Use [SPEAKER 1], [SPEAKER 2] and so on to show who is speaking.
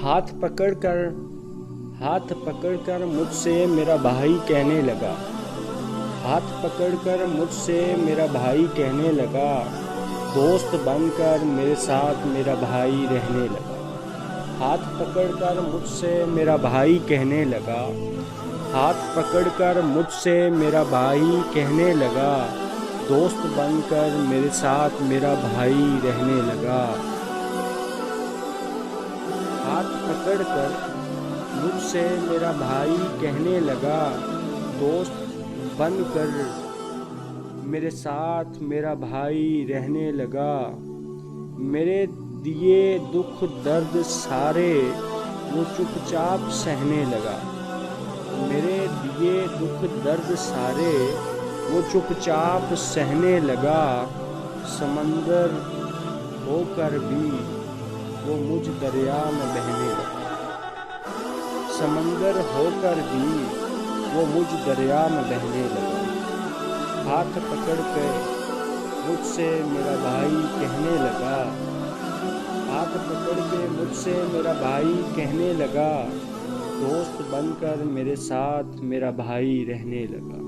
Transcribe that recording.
[SPEAKER 1] हाथ पकड़कर मुझसे मेरा भाई कहने लगा। हाथ पकड़कर मुझसे मेरा भाई कहने लगा, दोस्त बनकर मेरे साथ मेरा भाई रहने लगा। हाथ पकड़कर मुझसे मेरा भाई कहने लगा। हाथ पकड़कर मुझसे मेरा भाई कहने लगा, दोस्त बनकर मेरे साथ मेरा भाई रहने लगा। हाथ पकड़कर मुझसे मेरा भाई कहने लगा, दोस्त बनकर मेरे साथ मेरा भाई रहने लगा। मेरे दिए दुख दर्द सारे वो चुपचाप सहने लगा। मेरे दिए दुख दर्द सारे वो चुपचाप सहने लगा। समंदर होकर भी वो मुझ दरिया में बहने लगा। समंदर होकर भी वो मुझ दरिया में बहने लगा। हाथ पकड़ के मुझसे मेरा भाई कहने लगा। हाथ पकड़ के मुझसे मेरा भाई कहने लगा, दोस्त बनकर मेरे साथ मेरा भाई रहने लगा।